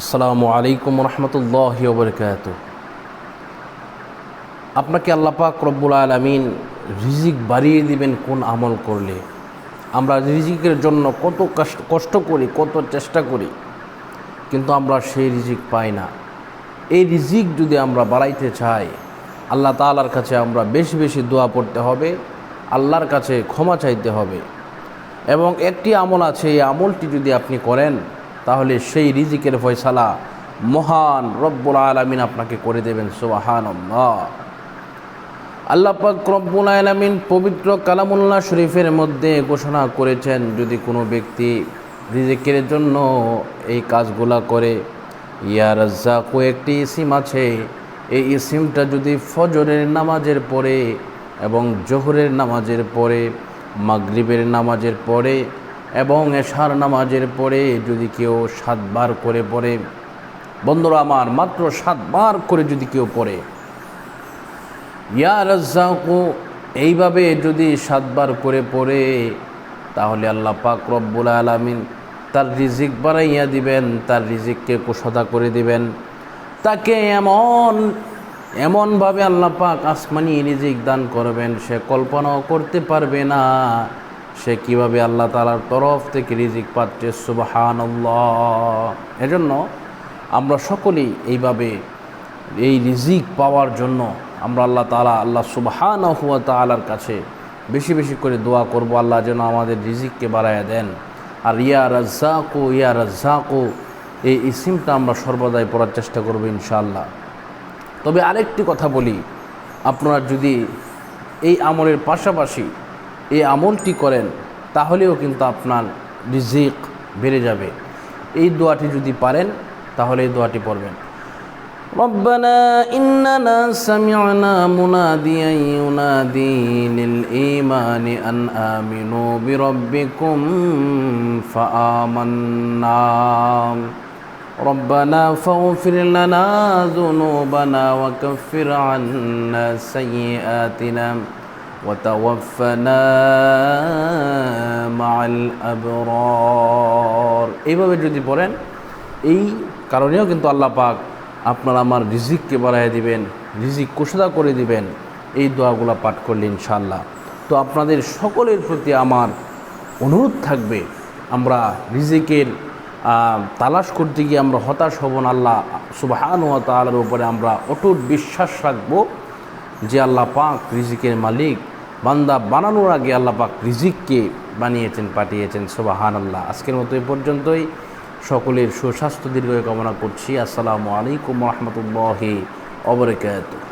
আসসালামু আলাইকুম রহমতুল্লাহি ওয়া বারাকাতুহু। আপনাকে আল্লাহ পাক রব্বুল আলামিন রিজিক বাড়িয়ে দিবেন কোন আমল করলে। আমরা রিজিকের জন্য কত কষ্ট করি, কত চেষ্টা করি, কিন্তু আমরা সেই রিজিক পাই না। এই রিজিক যদি আমরা বাড়াইতে চাই, আল্লাহ তাআলার কাছে আমরা বেশি বেশি দোয়া পড়তে হবে, আল্লাহর কাছে ক্ষমা চাইতে হবে। এবং একটি আমল আছে, এই আমলটি যদি আপনি করেন তাহলে সেই রিজিকের ফয়সালা মহান রব্বুল আলামিন আপনাকে করে দেবেন। সুবহানাল্লাহ। আল্লাহ পাক রব্বুল আলামিন পবিত্র কালামুল্লাহ শরীফের মধ্যে ঘোষণা করেছেন, যদি কোনো ব্যক্তি রিজিকের জন্য এই কাজগুলা করে, ইয়া রাজ্জাকু একটি ইসিম আছে, এই ইসিমটা যদি ফজরের নামাজের পরে এবং জোহরের নামাজের পরে, মাগরিবের নামাজের পরে এবং এশার নামাজের পরে যদি কেউ 7 বার করে পড়ে, বন্ধুরা আমার, মাত্র 7 বার করে যদি কেউ পড়ে, ইয়া রাজ্জাকু এইভাবে যদি 7 বার করে পড়ে, তাহলে আল্লাহ পাক রব্বুল আলামিন তার রিজিক বাড়াইয়া দিবেন, তার রিজিককে কুশদা করে দিবেন। তাকে এমনভাবে আল্লাহ পাক আসমানি রিজিক দান করবেন, সে কল্পনাও করতে পারবে না সে কিভাবে আল্লাহ তাআলার তরফ থেকে রিজিক পাচ্ছে। সুবহানাল্লাহ। এজন্য আমরা সকলেই এইভাবে এই রিজিক পাওয়ার জন্য আমরা আল্লাহ সুবহানাহু ওয়া তাআলার কাছে বেশি বেশি করে দোয়া করব, আল্লাহ যেন আমাদের রিজিককে বাড়াইয়া দেন। আর ইয়া রাজ্জাকু এই ইসিমটা আমরা সর্বদাই পড়ার চেষ্টা করব ইনশাআল্লাহ। তবে আরেকটি কথা বলি, আপনারা যদি এই আমলের পাশাপাশি এই আমলটি করেন তাহলেও কিন্তু আপনার রিজিক বেড়ে যাবে। এই দোয়াটি যদি পারেন তাহলে এই দোয়াটি পড়বেন। রব্বানা ইন্নানা সামি'না মুনাদিয়ান ইউনাদি লিল ঈমানি আন আমিনু বিরাব্বিকুম ফাআমান্না রব্বানা ফাগফির লানা যুনুবানা ওয়া কাফির আন্না সাইয়্যাতিনা ওয়া তাওয়াফফানা মা'আল আবরার। এইভাবে যদি পড়েন, এই কারণেও কিন্তু আল্লাহ পাক আপনার আমার রিজিককে বাড়াইয়া দিবেন, রিজিক কুশদা করে দিবেন এই দোয়াগুলো পাঠ করলে ইনশাআল্লাহ। তো আপনাদের সকলের প্রতি আমার অনুরোধ থাকবে, আমরা রিজিকের তালাশ করতে গিয়ে আমরা হতাশ হব না। আল্লাহ সুবহানাহু ওয়া তাআলার উপরে আমরা অটুট বিশ্বাস রাখব যে আল্লাহ পাক রিজিকের মালিক। বান্দা বানানোর আগে আল্লাহ পাক রিজিককে বানিয়েছেন, পাঠিয়েছেন। সুবহানাল্লাহ। আজকের মতো এই পর্যন্তই। সকলের সুস্বাস্থ্য দীর্ঘায়ু কামনা করছি। আসসালামু আলাইকুম ওয়া রাহমাতুল্লাহি ওয়া বারাকাতুহু।